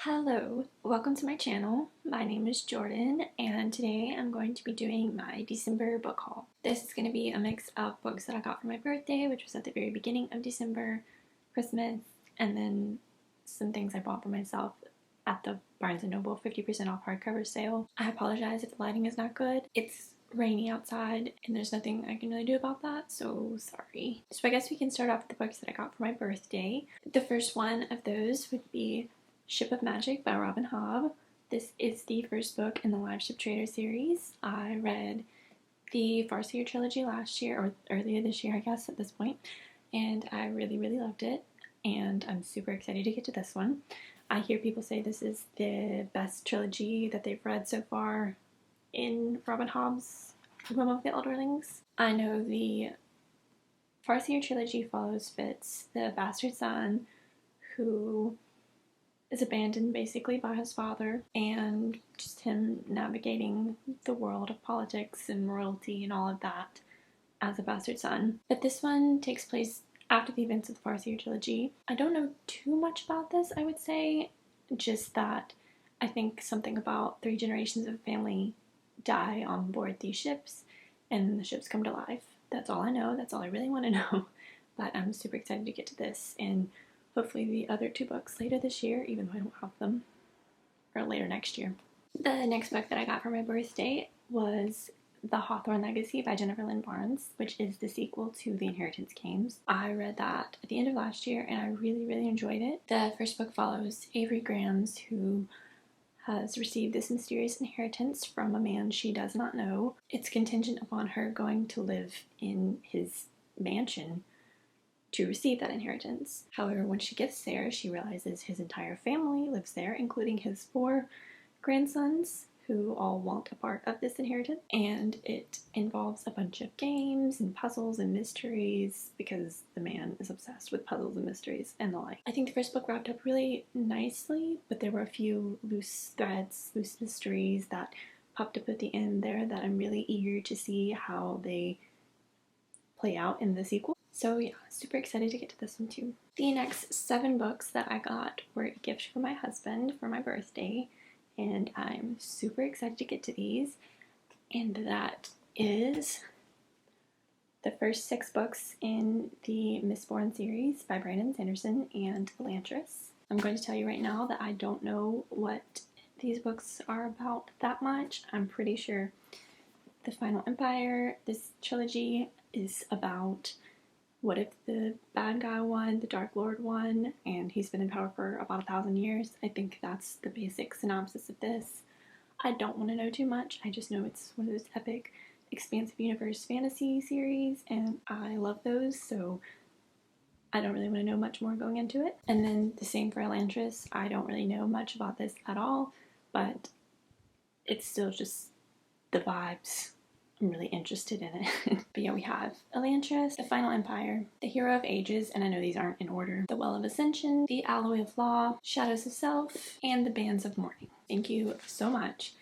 Hello, welcome to my channel. My name is Jordan and today I'm going to be doing my December book haul. This is going to be a mix of books that I got for my birthday, which was at the very beginning of December, Christmas, and then some things I bought for myself at the Barnes & Noble 50% off hardcover sale. I apologize if the lighting is not good. It's rainy outside and there's nothing I can really do about that, so sorry. So I guess we can start off with the books that I got for my birthday. The first one of those would be Ship of Magic by Robin Hobb. This is the first book in the Live Ship Trader series. I read the Farseer trilogy last year, or earlier this year I guess at this point, and I really loved it, and I'm super excited to get to this one. I hear people say this is the best trilogy that they've read so far in Robin Hobb's Realm of the Elderlings. I know the Farseer trilogy follows Fitz, the bastard son, who is abandoned basically by his father, and just him navigating the world of politics and royalty and all of that as a bastard son. But this one takes place after the events of the Farseer trilogy. I don't know too much about this, I would say, just that I think something about 3 generations of a family die on board these ships and the ships come to life. That's all I know, that's all I really want to know. But I'm super excited to get to this, and hopefully the other 2 books later this year, even though I don't have them, or later next year. The next book that I got for my birthday was The Hawthorne Legacy by Jennifer Lynn Barnes, which is the sequel to The Inheritance Games. I read that at the end of last year and I really enjoyed it. The first book follows Avery Grams, who has received this mysterious inheritance from a man she does not know. It's contingent upon her going to live in his mansion to receive that inheritance. However, when she gets there, she realizes his entire family lives there, including his 4 grandsons, who all want a part of this inheritance. And it involves a bunch of games and puzzles and mysteries, because the man is obsessed with puzzles and mysteries and the like. I think the first book wrapped up really nicely, but there were a few loose threads, loose mysteries that popped up at the end there that I'm really eager to see how they play out in the sequel. So yeah, super excited to get to this one too. The next 7 books that I got were a gift for my husband for my birthday, and I'm super excited to get to these. And that is the first 6 books in the Mistborn series by Brandon Sanderson and Elantris. I'm going to tell you right now that I don't know what these books are about that much. I'm pretty sure the Final Empire, this trilogy, is about what if the bad guy won, the Dark Lord won, and he's been in power for about 1,000 years. I think that's the basic synopsis of this. I don't want to know too much. I just know it's one of those epic, expansive universe fantasy series, and I love those, so I don't really want to know much more going into it. And then the same for Elantris. I don't really know much about this at all, but it's still just the vibes. I'm really interested in it. But yeah, we have Elantris, The Final Empire, The Hero of Ages, and I know these aren't in order, The Well of Ascension, The Alloy of Law, Shadows of Self, and The Bands of Mourning. Thank you so much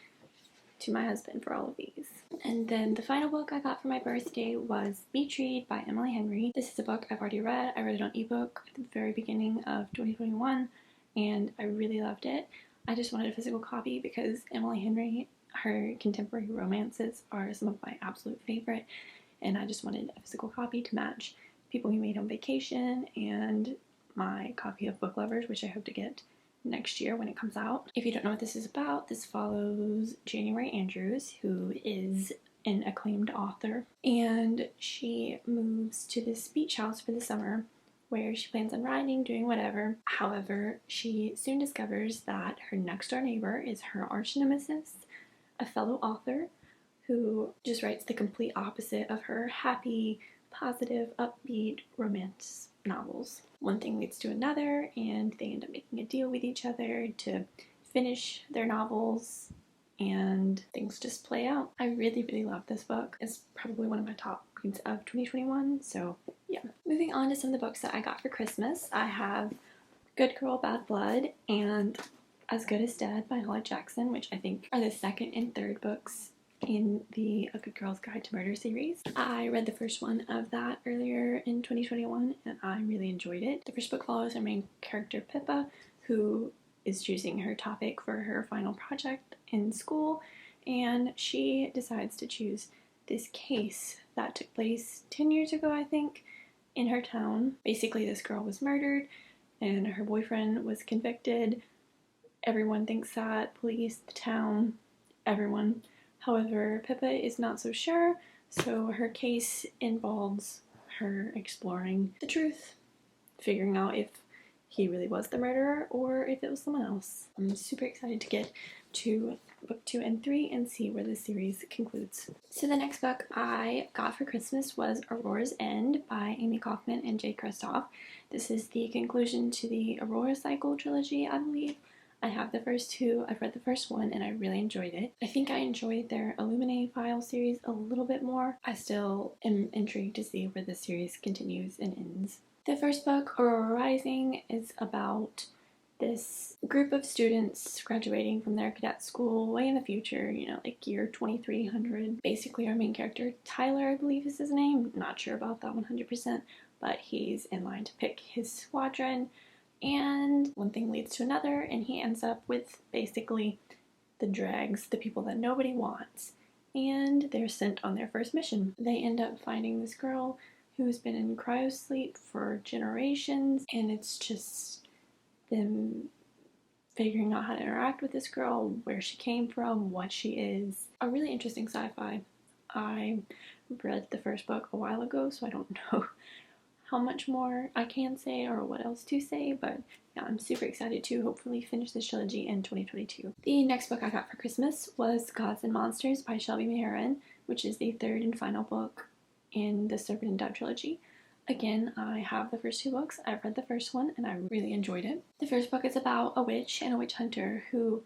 to my husband for all of these. And then the final book I got for my birthday was Beach Read by Emily Henry. This is a book I've already read. I read it on ebook at the very beginning of 2021, and I really loved it. I just wanted a physical copy because Emily Henry, her contemporary romances are some of my absolute favorite, and I just wanted a physical copy to match People We Made on Vacation and my copy of Book Lovers, which I hope to get next year when it comes out. If you don't know what this is about, this follows January Andrews, who is an acclaimed author, and she moves to this beach house for the summer where she plans on writing, doing whatever. However, she soon discovers that her next door neighbor is her arch nemesis, a fellow author who just writes the complete opposite of her happy, positive, upbeat romance novels. One thing leads to another, and they end up making a deal with each other to finish their novels, and things just play out. I really love this book. It's probably one of my top reads of 2021, so yeah. Moving on to some of the books that I got for Christmas, I have Good Girl, Bad Blood and As Good as Dead by Holly Jackson, which I think are the 2nd and 3rd books in the A Good Girl's Guide to Murder series. I read the first one of that earlier in 2021 and I really enjoyed it. The first book follows our main character Pippa, who is choosing her topic for her final project in school, and she decides to choose this case that took place 10 years ago, I think, in her town. Basically, this girl was murdered and her boyfriend was convicted. Everyone thinks that, police, the town, everyone. However, Pippa is not so sure, so her case involves her exploring the truth, figuring out if he really was the murderer or if it was someone else. I'm super excited to get to book 2 and 3 and see where the series concludes. So the next book I got for Christmas was Auroras End by Amie Kaufman and J. Kristoff. This is the conclusion to the Aurora Cycle trilogy, I believe. I have the first two. I've read the first one and I really enjoyed it. I think I enjoyed their Illuminae file series a little bit more. I still am intrigued to see where the series continues and ends. The first book, Aurora Rising, is about this group of students graduating from their cadet school way in the future, you know, like year 2300. Basically, our main character, Tyler, I believe is his name. Not sure about that 100%, but he's in line to pick his squadron. And one thing leads to another, and he ends up with basically the dregs, the people that nobody wants. And they're sent on their first mission. They end up finding this girl who's been in cryosleep for generations, and it's just them figuring out how to interact with this girl, where she came from, what she is. A really interesting sci-fi. I read the first book a while ago, so I don't know how much more I can say or what else to say, but yeah, I'm super excited to hopefully finish this trilogy in 2022. The next book I got for Christmas was Gods and Monsters by Shelby Mahurin, which is the third and final book in the Serpent and Dove trilogy. Again, I have the first two books. I've read the first one and I really enjoyed it. The first book is about a witch and a witch hunter who,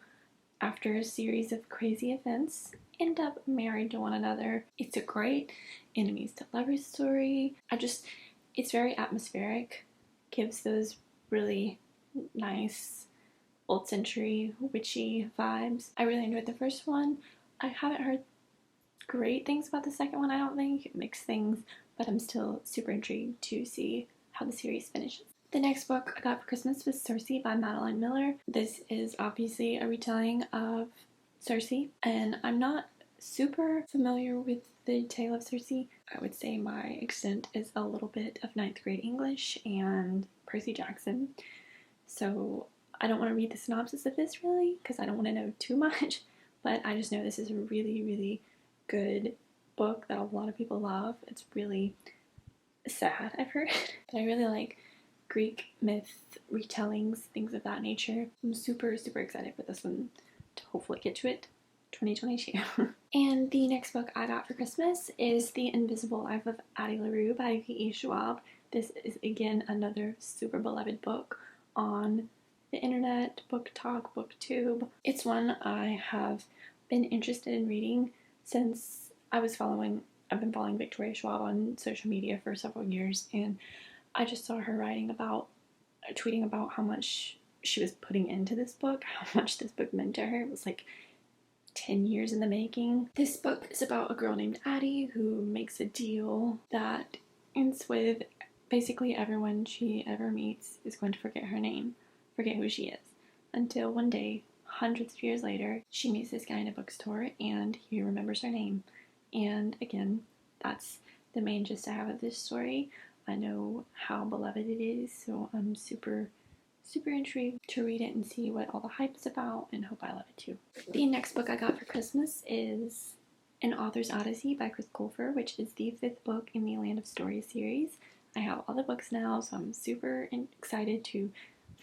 after a series of crazy events, end up married to one another. It's a great enemies to lovers story. It's very atmospheric, gives those really nice old century witchy vibes. I really enjoyed the first one. I haven't heard great things about the second one, I don't think. Mixed things, but I'm still super intrigued to see how the series finishes. The next book I got for Christmas was Circe by Madeline Miller. This is obviously a retelling of Circe, and I'm not super familiar with the tale of Circe. I would say my extent is a little bit of 9th grade English and Percy Jackson. So I don't want to read the synopsis of this really, because I don't want to know too much, but I just know this is a really, really good book that a lot of people love. It's really sad, I've heard, but I really like Greek myth retellings, things of that nature. I'm super, super excited for this one to hopefully get to it 2022. And the next book I got for Christmas is The Invisible Life of Addie LaRue by V.E. Schwab. This is again another super beloved book on the internet, book talk, booktube. It's one I have been interested in reading since I've been following Victoria Schwab on social media for several years, and I just saw her tweeting about how much she was putting into this book, how much this book meant to her. It was like 10 years in the making. This book is about a girl named Addie who makes a deal that ends with basically everyone she ever meets is going to forget her name, forget who she is, until one day, hundreds of years later, she meets this guy in a bookstore and he remembers her name. And again, that's the main gist I have of this story. I know how beloved it is, so I'm super, super intrigued to read it and see what all the hype is about, and hope I love it too. The next book I got for Christmas is An Author's Odyssey by Colfer, which is the 5th book in the Land of Stories series. I have all the books now, so I'm super excited to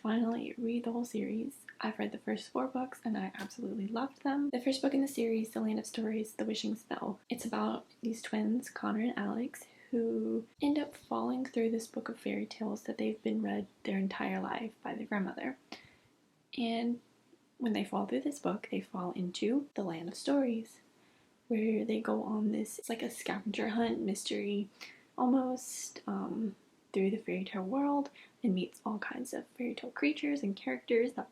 finally read the whole series. I've read the first 4 books and I absolutely loved them. The first book in the series, The Land of Stories, The Wishing Spell. It's about these twins, Connor and Alex, who end up falling through this book of fairy tales that they've been read their entire life by their grandmother. And when they fall through this book, they fall into the Land of Stories, where they go on this, it's like a scavenger hunt mystery almost, through the fairy tale world, and meets all kinds of fairy tale creatures and characters that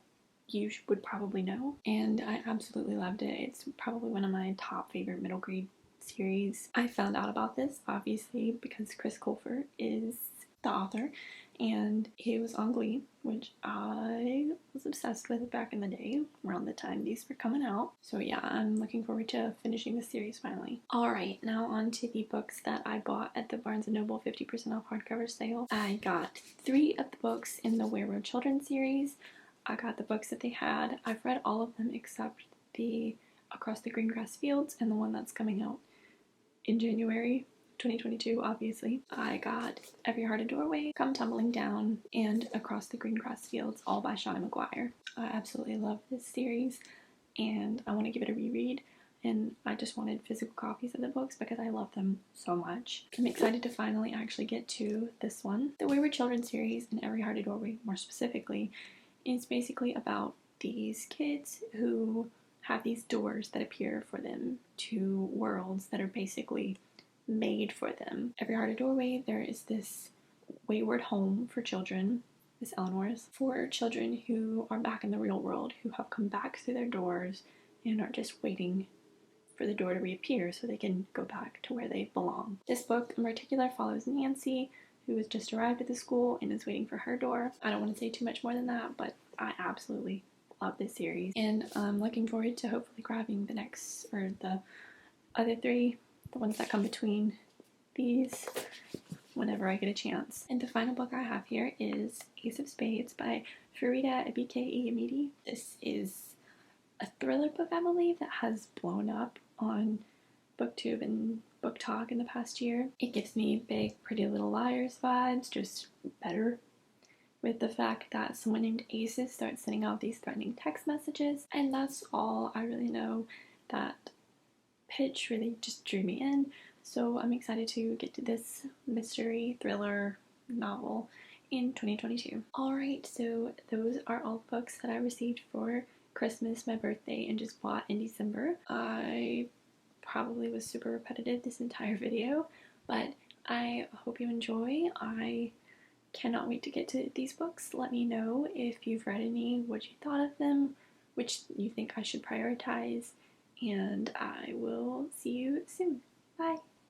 you would probably know. And I absolutely loved it. It's probably one of my top favorite middle grade series. I found out about this obviously because Colfer is the author, and it was on Glee, which I was obsessed with back in the day, around the time these were coming out. So yeah, I'm looking forward to finishing the series finally. Alright, now on to the books that I bought at the Barnes & Noble 50% off hardcover sale. I got 3 of the books in the Weirwood Children series. I got the books that they had. I've read all of them except the Across the Greengrass Fields and the one that's coming out in January 2022, obviously. I got Every Heart a Doorway, Come Tumbling Down, and Across the Greengrass Fields, all by Shauna McGuire. I absolutely love this series, and I want to give it a reread, and I just wanted physical copies of the books because I love them so much. I'm excited to finally actually get to this one. The Wayward Children series, and Every Heart a Doorway more specifically, is basically about these kids who have these doors that appear for them to worlds that are basically made for them. Every Heart a Doorway, there is this wayward home for children, this Eleanor's, for children who are back in the real world, who have come back through their doors and are just waiting for the door to reappear so they can go back to where they belong. This book in particular follows Nancy, who has just arrived at the school and is waiting for her door. I don't want to say too much more than that, but I absolutely love this series, and I'm looking forward to hopefully grabbing the next, or the other 3, the ones that come between these, whenever I get a chance. And the final book I have here is Ace of Spades by Farida Abike Amidi. This is a thriller book, I believe, that has blown up on BookTube and Book Talk in the past year. It gives me big Pretty Little Liars vibes, just better, with the fact that someone named Aces starts sending out these threatening text messages, and that's all I really know. That pitch really just drew me in, so I'm excited to get to this mystery thriller novel in 2022. Alright, so those are all books that I received for Christmas, my birthday, and just bought in December. I probably was super repetitive this entire video, but I hope you enjoy. I cannot wait to get to these books. Let me know if you've read any, what you thought of them, which you think I should prioritize, and I will see you soon. Bye!